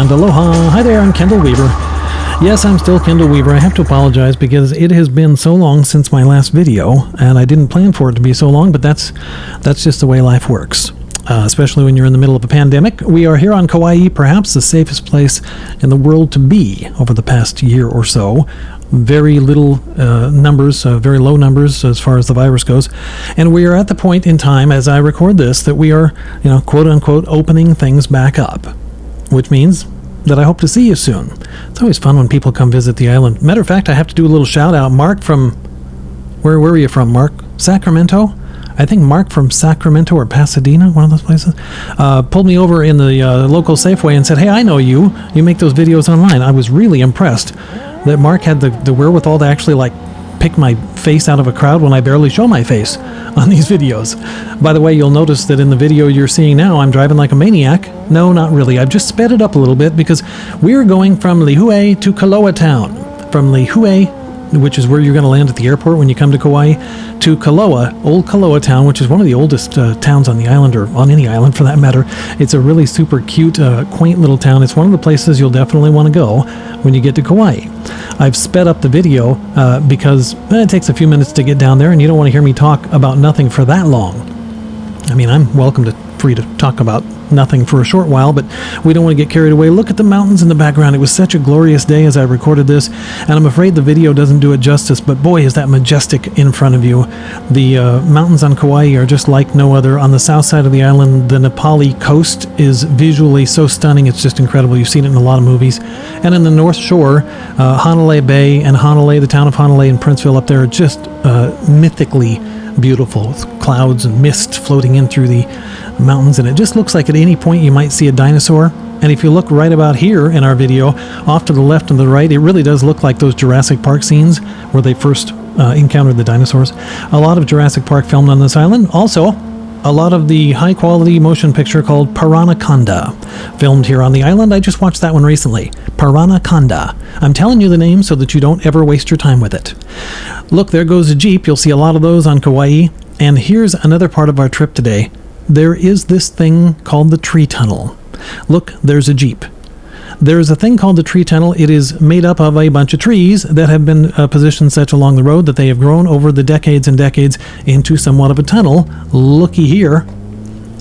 and aloha. Hi there, I'm Kendall Weaver. Yes, I'm still Kendall Weaver. I have to apologize because it has been so long since my last video, and I didn't plan for it to be so long, but that's just the way life works. Especially when you're in the middle of a pandemic. We are here on Kauai, perhaps the safest place in the world to be over the past year or so. Very little numbers, very low numbers as far as the virus goes. And we are at the point in time, as I record this, that we are, quote unquote, opening things back up. Which means that I hope to see you soon. It's always fun when people come visit the island. Matter of fact, I have to do a little shout out. Mark from, where are you from, Mark? Sacramento? I think Mark from Sacramento or Pasadena, one of those places, pulled me over in the local Safeway and said, hey, I know you. You make those videos online. I was really impressed that Mark had the wherewithal to actually pick my face out of a crowd when I barely show my face on these videos. By the way, you'll notice that in the video you're seeing now, I'm driving like a maniac. No, not really. I've just sped it up a little bit because we're going from Lihue to Koloa Town. From Lihue, which is where you're going to land at the airport when you come to Kauai, to Koloa, Old Koloa Town, which is one of the oldest towns on the island, or on any island for that matter. It's a really super cute, quaint little town. It's one of the places you'll definitely want to go when you get to Kauai. I've sped up the video because it takes a few minutes to get down there, and you don't want to hear me talk about nothing for that long. I mean, I'm free to talk about nothing for a short while, but we don't want to get carried away. Look at the mountains in the background. It was such a glorious day as I recorded this, and I'm afraid the video doesn't do it justice, but boy, is that majestic in front of you. The mountains on Kauai are just like no other. On the south side of the island, the Nepali coast is visually so stunning. It's just incredible. You've seen it in a lot of movies. And in the North Shore, Hanalei Bay and Hanalei, the town of Hanalei and Princeville up there, are just mythically beautiful, with clouds and mist floating in through the mountains, and it just looks like at any point you might see a dinosaur. And if you look right about here in our video, off to the left and the right, it really does look like those Jurassic Park scenes where they first encountered the dinosaurs. A lot of Jurassic Park filmed on this island. Also, a lot of the high-quality motion picture called Piranaconda filmed here on the island. I just watched that one recently. Piranaconda. I'm telling you the name so that you don't ever waste your time with it. Look, there goes a Jeep. You'll see a lot of those on Kauai. And here's another part of our trip today. There is this thing called the tree tunnel. Look, there's a Jeep. There's a thing called the tree tunnel. It is made up of a bunch of trees that have been positioned such along the road that they have grown over the decades and decades into somewhat of a tunnel. Looky here.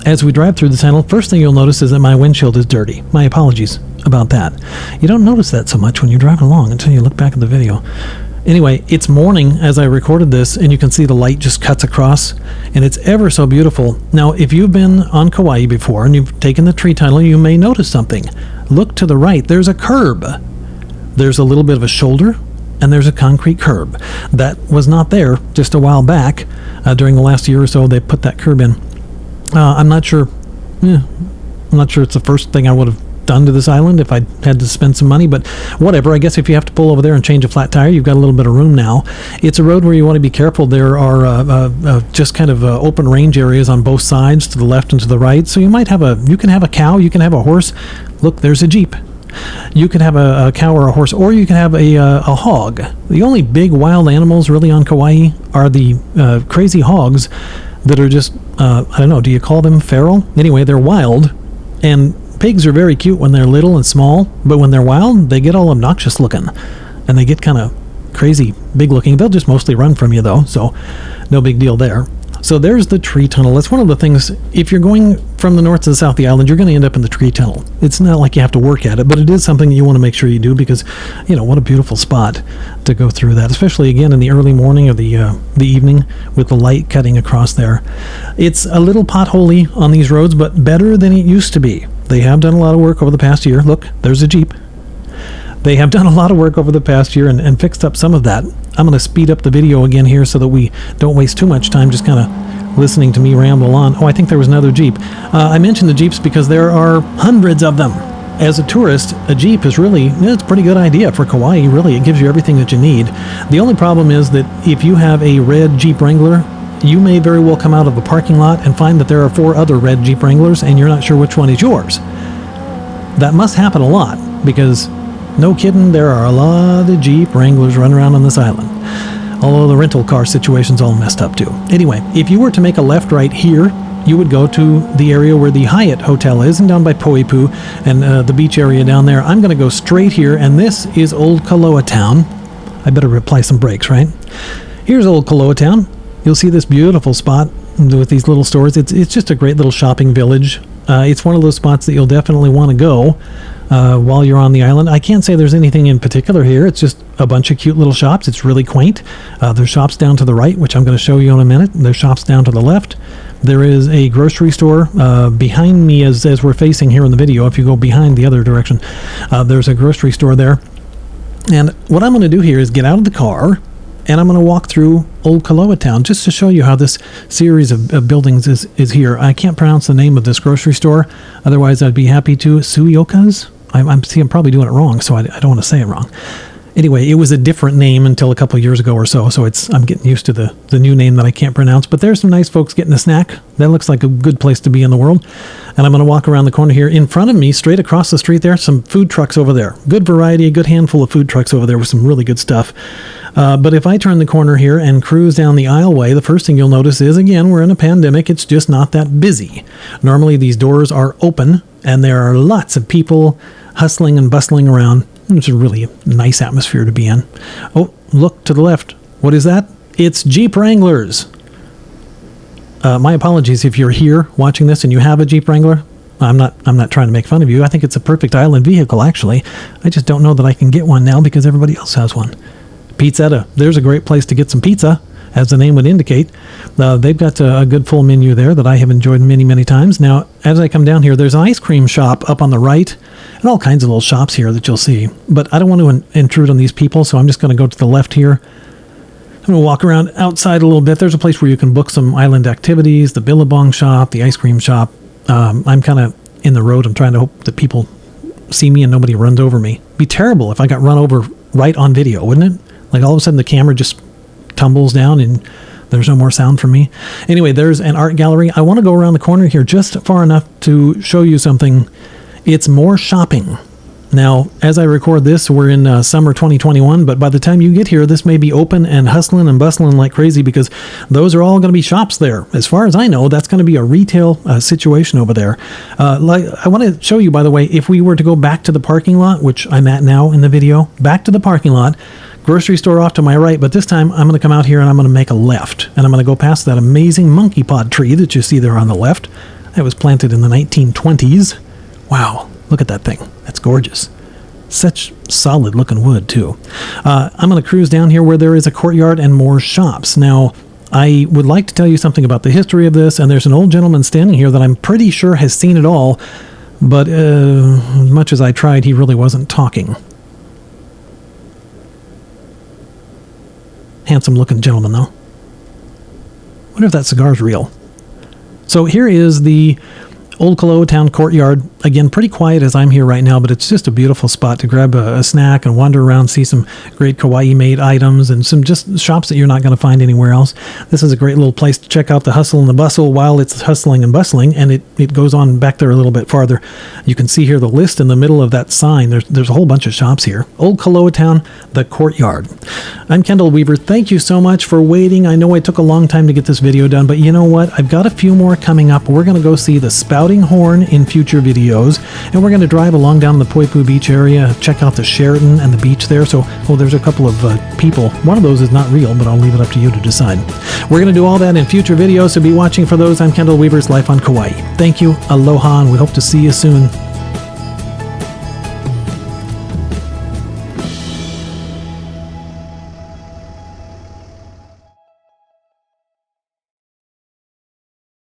As we drive through the tunnel, first thing you'll notice is that my windshield is dirty. My apologies about that. You don't notice that so much when you're driving along until you look back at the video. Anyway, it's morning as I recorded this, and you can see the light just cuts across, and it's ever so beautiful. Now, if you've been on Kauai before and you've taken the tree tunnel, you may notice something. Look to the right. There's a curb. There's a little bit of a shoulder, and there's a concrete curb. That was not there just a while back. During the last year or so, they put that curb in. I'm not sure it's the first thing I would have done to this island if I had to spend some money, but whatever. I guess if you have to pull over there and change a flat tire, you've got a little bit of room now. It's a road where you want to be careful. There are just kind of open range areas on both sides, to the left and to the right. So you can have a cow, you can have a horse. Look, there's a Jeep. You can have a cow or a horse, or you can have a hog. The only big wild animals really on Kauai are the crazy hogs that are just, I don't know, do you call them feral? Anyway, they're wild, and pigs are very cute when they're little and small, but when they're wild, they get all obnoxious looking, and they get kind of crazy big looking. They'll just mostly run from you though, so no big deal there. So there's the tree tunnel. That's one of the things, if you're going from the north to the south of the island, you're going to end up in the tree tunnel. It's not like you have to work at it, but it is something that you want to make sure you do because, what a beautiful spot to go through that, especially again in the early morning or the evening with the light cutting across there. It's a little potholey on these roads, but better than it used to be. They have done a lot of work over the past year. Look, there's a Jeep. They have done a lot of work over the past year and fixed up some of that. I'm going to speed up the video again here so that we don't waste too much time just kind of listening to me ramble on. Oh, I think there was another Jeep. I mentioned the Jeeps because there are hundreds of them. As a tourist, a Jeep is really, it's a pretty good idea for Kauai, really. It gives you everything that you need. The only problem is that if you have a red Jeep Wrangler, you may very well come out of a parking lot and find that there are 4 other red Jeep Wranglers and you're not sure which one is yours. That must happen a lot because, no kidding, there are a lot of Jeep Wranglers running around on this island. Although the rental car situation's all messed up too. Anyway, if you were to make a left right here you would go to the area where the Hyatt Hotel is, and down by Poipu and the beach area down there. I'm going to go straight here, and this is Old Koloa Town. I better apply some brakes, right? Here's Old Koloa Town. You'll see this beautiful spot with these little stores. It's just a great little shopping village. It's one of those spots that you'll definitely want to go while you're on the island. I can't say there's anything in particular here. It's just a bunch of cute little shops. It's really quaint. There's shops down to the right, which I'm going to show you in a minute. There's shops down to the left. There is a grocery store behind me as we're facing here in the video. If you go behind the other direction, there's a grocery store there. And what I'm going to do here is get out of the car, and I'm going to walk through Old Koloa Town just to show you how this series of buildings is here. I can't pronounce the name of this grocery store. Otherwise, I'd be happy to. Suioka's? I'm probably doing it wrong, so I don't want to say it wrong. Anyway, it was a different name until a couple of years ago or so I'm getting used to the new name that I can't pronounce. But there's some nice folks getting a snack. That looks like a good place to be in the world. And I'm going to walk around the corner here. In front of me, straight across the street there, some food trucks over there. Good variety, a good handful of food trucks over there with some really good stuff. But if I turn the corner here and cruise down the aisleway, the first thing you'll notice is, again, we're in a pandemic. It's just not that busy. Normally, these doors are open, and there are lots of people hustling and bustling around. It's a really nice atmosphere to be in. Oh, look to the left. What is that? It's Jeep Wranglers. My apologies if you're here watching this and you have a Jeep Wrangler. I'm not trying to make fun of you. I think it's a perfect island vehicle, actually. I just don't know that I can get one now because everybody else has one. Pizzetta. There's a great place to get some pizza, as the name would indicate. They've got a good full menu there that I have enjoyed many, many times. Now, as I come down here, there's an ice cream shop up on the right, and all kinds of little shops here that you'll see. But I don't want to intrude on these people, so I'm just going to go to the left here. I'm going to walk around outside a little bit. There's a place where you can book some island activities, the Billabong shop, the ice cream shop. I'm kind of in the road. I'm trying to hope that people see me and nobody runs over me. It'd be terrible if I got run over right on video, wouldn't it? Like all of a sudden the camera just tumbles down and there's no more sound from me. Anyway, there's an art gallery. I want to go around the corner here just far enough to show you something. It's more shopping. Now, as I record this, we're in summer 2021, but by the time you get here, this may be open and hustling and bustling like crazy because those are all going to be shops there. As far as I know, that's going to be a retail situation over there. I want to show you, by the way, if we were to go back to the parking lot, which I'm at now in the video, back to the parking lot, grocery store off to my right, but this time I'm going to come out here and I'm going to make a left, and I'm going to go past that amazing monkey pod tree that you see there on the left. That was planted in the 1920s. Wow, look at that thing. That's gorgeous. Such solid looking wood too. I'm going to cruise down here where there is a courtyard and more shops. Now, I would like to tell you something about the history of this, and there's an old gentleman standing here that I'm pretty sure has seen it all, but as much as I tried, he really wasn't talking. Handsome looking gentleman though. Wonder if that cigar's real. So here is the Old Koloa Town courtyard. Again, pretty quiet as I'm here right now, but it's just a beautiful spot to grab a snack and wander around, see some great Kauai-made items and some just shops that you're not going to find anywhere else. This is a great little place to check out the hustle and the bustle while it's hustling and bustling, and it goes on back there a little bit farther. You can see here the list in the middle of that sign. There's a whole bunch of shops here. Old Koloa Town, the courtyard. I'm Kendall Weaver. Thank you so much for waiting. I know it took a long time to get this video done, but you know what? I've got a few more coming up. We're going to go see the Spouting Horn in future videos, and we're going to drive along down the Poipu Beach area, check out the Sheraton and the beach there. So, there's a couple of people. One of those is not real, but I'll leave it up to you to decide. We're going to do all that in future videos, so be watching for those. I'm Kendall Weaver's Life on Kauai. Thank you, aloha, and we hope to see you soon.